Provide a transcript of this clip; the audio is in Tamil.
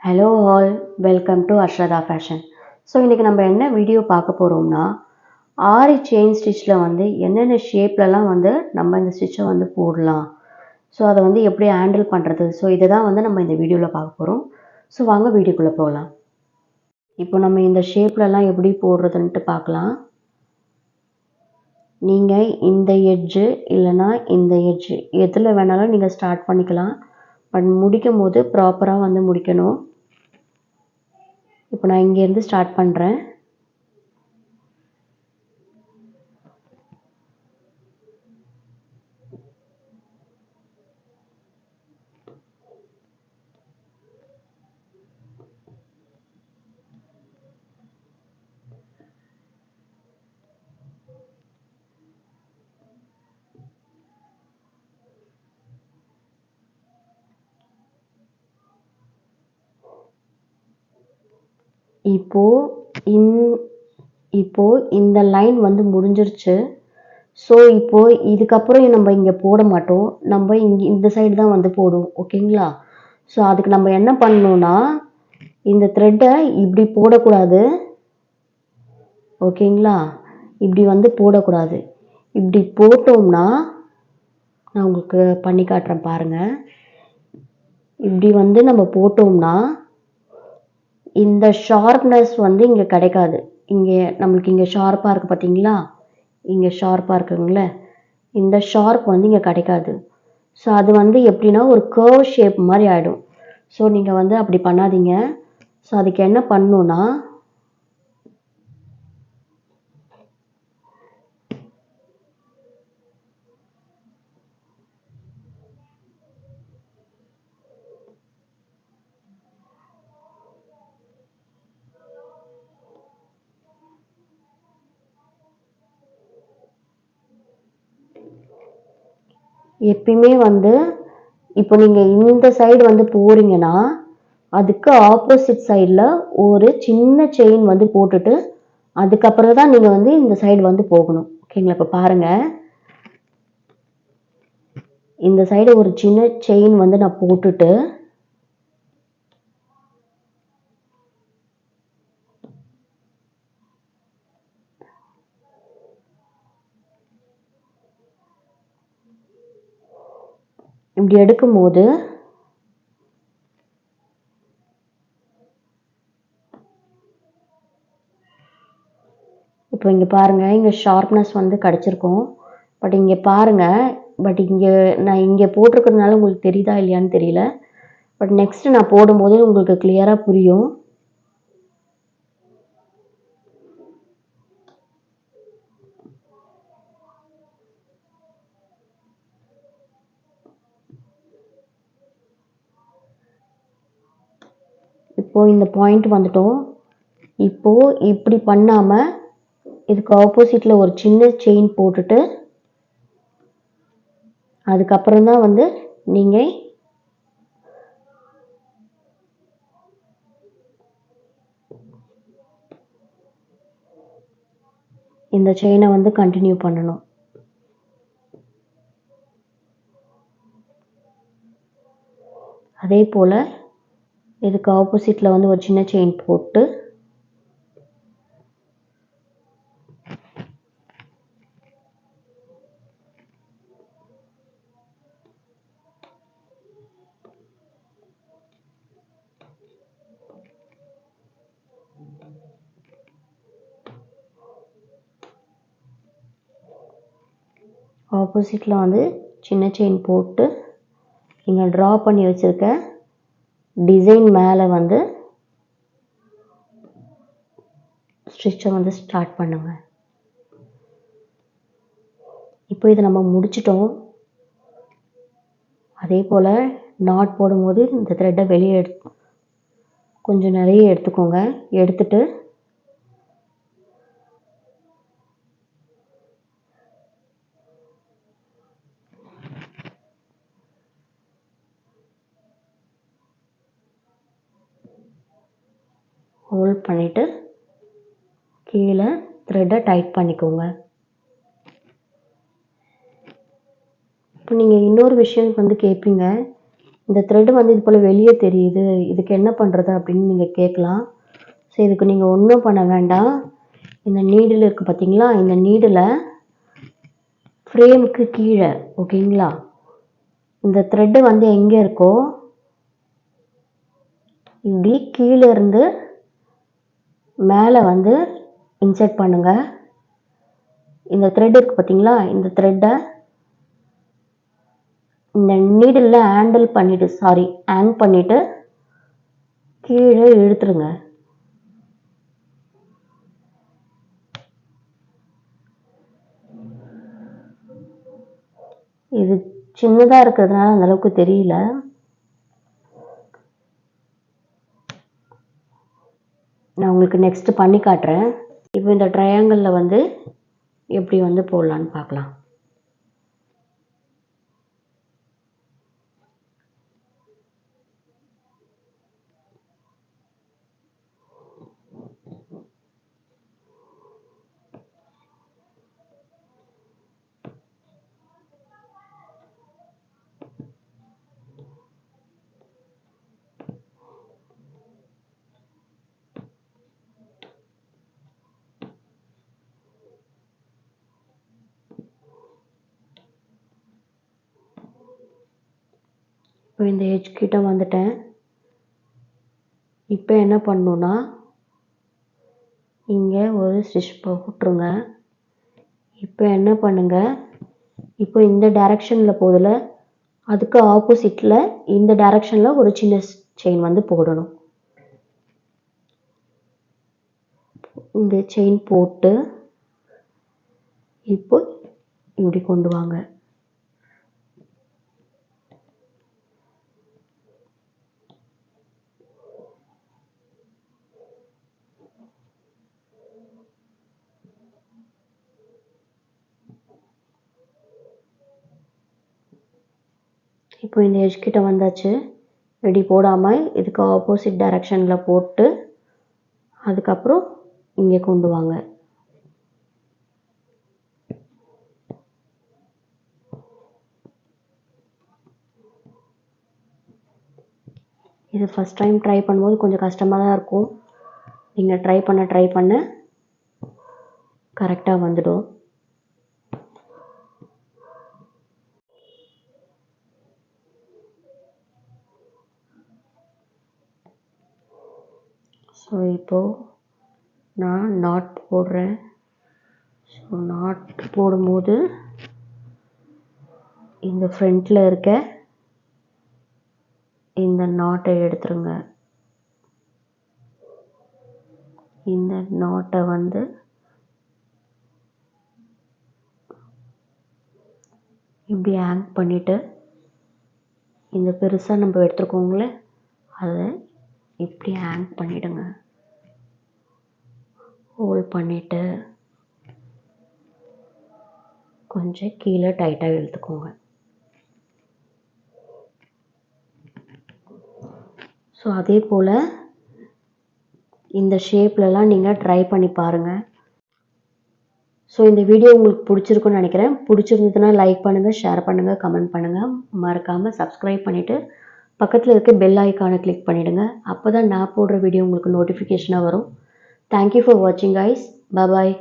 Hello all, welcome to Arshada fashion. So இன்றைக்கி நம்ம என்ன வீடியோ பார்க்க போகிறோம்னா, ஆரி செயின் ஸ்டிச்சில் வந்து என்னென்ன ஷேப்லலாம் வந்து நம்ம இந்த ஸ்டிச்சை வந்து போடலாம், ஸோ அதை வந்து எப்படி ஹேண்டில் பண்ணுறது, ஸோ இதை தான் வந்து நம்ம இந்த வீடியோவில் பார்க்க போகிறோம். ஸோ வாங்க வீடியோக்குள்ளே போகலாம். இப்போ நம்ம இந்த ஷேப்லலாம் எப்படி போடுறதுன்ட்டு பார்க்கலாம். நீங்கள் இந்த எட்ஜு இல்லைனா இந்த எட்ஜு எதில் வேணாலும் நீங்கள் ஸ்டார்ட் பண்ணிக்கலாம். பட் முடிக்கும் போது ப்ராப்பராக வந்து முடிக்கணும். இப்போ நான் இங்கேருந்து ஸ்டார்ட் பண்ணுறேன். இப்போது இந்த லைன் வந்து முடிஞ்சிருச்சு. ஸோ இப்போது இதுக்கப்புறம் நம்ம இங்கே போட மாட்டோம், நம்ம இங்கே இந்த சைடு தான் வந்து போடுவோம். ஓகேங்களா? ஸோ அதுக்கு நம்ம என்ன பண்ணணும்னா, இந்த த்ரெட்டை இப்படி போடக்கூடாது. ஓகேங்களா? இப்படி வந்து போடக்கூடாது. இப்படி போட்டோம்னா, நான் உங்களுக்கு பண்ணி காட்டுறேன் பாருங்கள். இப்படி வந்து நம்ம போட்டோம்னா இந்த ஷார்ப்னஸ் வந்து இங்கே கிடைக்காது. இங்கே நம்மளுக்கு இங்கே ஷார்ப்பாக இருக்குது பார்த்தீங்களா, இங்கே ஷார்ப்பாக இருக்குங்களே, இந்த ஷார்ப் வந்து இங்கே கிடைக்காது. ஸோ அது வந்து எப்படின்னா ஒரு கர்வ் ஷேப் மாதிரி ஆகிடும். ஸோ நீங்கள் வந்து அப்படி பண்ணாதீங்க. ஸோ அதுக்கு என்ன பண்ணணுன்னா, எப்பயுமே வந்து இப்போ நீங்கள் இந்த சைடு வந்து போகிறீங்கன்னா அதுக்கு ஆப்போசிட் சைடில் ஒரு சின்ன செயின் வந்து போட்டுட்டு அதுக்கப்புறம் தான் நீங்கள் வந்து இந்த சைடு வந்து போகணும். ஓகேங்களா? இப்போ பாருங்கள், இந்த சைடு ஒரு சின்ன செயின் வந்து நான் போட்டுட்டு இப்படி எடுக்கும்போது இப்போ இங்கே பாருங்கள், இங்கே ஷார்ப்னஸ் வந்து கிடச்சிருக்கும். பட் இங்கே பாருங்கள், பட் இங்கே நான் இங்கே போட்டிருக்கிறதுனால உங்களுக்கு தெரியுதா இல்லையான்னு தெரியல. பட் நெக்ஸ்ட்டு நான் போடும்போது உங்களுக்கு கிளியராக புரியும். இப்போது இந்த பாயிண்ட் வந்துட்டோம். இப்போது இப்படி பண்ணாமல் இதுக்கு ஆப்போசிட்டில் ஒரு சின்ன செயின் போட்டுட்டு அதுக்கப்புறம் தான் வந்து நீங்கள் இந்த செயினை வந்து கண்டினியூ பண்ணணும். அதே போல் இதுக்கு ஆப்போசிட்டில் வந்து ஒரு சின்ன செயின் போட்டு ஆப்போசிட்டில் வந்து சின்ன செயின் போட்டு நீங்கள் ட்ரா பண்ணி வச்சுருக்க டிசைன் மேலே வந்து ஸ்டிச்சை வந்து ஸ்டார்ட் பண்ணுங்கள். இப்போ இதை நம்ம முடிச்சிட்டோம். அதே போல் நாட் போடும்போது இந்த த்ரெட்டை வெளியே கொஞ்சம் நிறைய எடுத்துக்கோங்க. எடுத்துட்டு ஹோல்ட் பண்ணிவிட்டு கீழே த்ரெட்டை டைட் பண்ணிக்கோங்க. இப்போ நீங்கள் இன்னொரு விஷயம் வந்து கேட்பீங்க, இந்த த்ரெட் வந்து இது போல் வெளியே தெரியுது, இதுக்கு என்ன பண்ணுறது அப்படின்னு நீங்கள் கேட்கலாம். ஸோ இதுக்கு நீங்கள் ஒன்றும் பண்ண வேண்டாம். இந்த நீடில் இருக்குது பார்த்தீங்களா, இந்த நீடில் ஃப்ரேமுக்கு கீழே ஓகேங்களா, இந்த த்ரெட்டு வந்து எங்கே இருக்கோ இப்படி கீழே இருந்து மேலே வந்து இன்சர்ட் பண்ணுங்கள். இந்த த்ரெட் இருக்குது பார்த்தீங்களா, இந்த த்ரெட்டை இந்த நீடில் ஹேங் பண்ணிவிட்டு கீழே இழுத்துருங்க. இது சின்னதாக இருக்கிறதுனால அந்தளவுக்கு தெரியல. நான் உங்களுக்கு நெக்ஸ்ட் பண்ணி காட்டுறேன். இப்போ இந்த ட்ரையாங்கிளில் வந்து எப்படி வந்து போடலான்னு பார்க்கலாம். இப்போ இந்த எட்ஜ் கிட்ட வந்துட்டேன். இப்போ என்ன பண்ணணுன்னா இங்கே ஒரு ஸ்டிச் போட்டுருங்க. இப்போ என்ன பண்ணுங்க, இப்போ இந்த டைரக்ஷனில் போதில் அதுக்கு ஆப்போசிட்டில் இந்த டைரக்ஷனில் ஒரு சின்ன செயின் வந்து போடணும். இந்த செயின் போட்டு இப்போ இப்படி கொண்டு வாங்க. இப்போ இந்த எட்ஜ் கிட்ட வந்தாச்சு. இப்படி போடாமல் இதுக்கு ஆப்போசிட் டைரக்ஷனில் போட்டு அதுக்கப்புறம் இங்கே கொண்டு வாங்க. இது ஃபஸ்ட் டைம் ட்ரை பண்ணும்போது கொஞ்சம் கஷ்டமாக தான் இருக்கும். நீங்கள் ட்ரை பண்ண கரெக்டாக வந்துடும். ஸோ இப்போது நான் நாட் போடுறேன். ஸோ நாட் போடும்போது இந்த ஃப்ரண்ட்டில் இருக்க இந்த நாட்டை எடுத்துருங்க. இந்த நாட்டை வந்து இப்படி ஹேங் பண்ணிவிட்டு இந்த பெருசாக நம்ம எடுத்துருக்கோங்களே அதை இப்படி ஹேங் பண்ணிவிடுங்க. ஹோல்ட் பண்ணிவிட்டு கொஞ்சம் கீழே டைட்டாக இழுத்துக்கோங்க. ஸோ அதே போல் இந்த ஷேப்லலாம் நீங்கள் ட்ரை பண்ணி பாருங்கள். ஸோ இந்த வீடியோ உங்களுக்கு பிடிச்சிருக்குன்னு நினைக்கிறேன். பிடிச்சிருந்ததுன்னா லைக் பண்ணுங்கள், ஷேர் பண்ணுங்கள், கமெண்ட் பண்ணுங்கள். மறக்காமல் சப்ஸ்கிரைப் பண்ணிவிட்டு பக்கத்தில் இருக்க பெல் ஐக்கானை கிளிக் பண்ணிவிடுங்க. அப்போ தான் நான் போடுற வீடியோ உங்களுக்கு நோட்டிஃபிகேஷனாக வரும். தேங்க்யூ ஃபார் வாட்சிங் கைஸ். பாய்.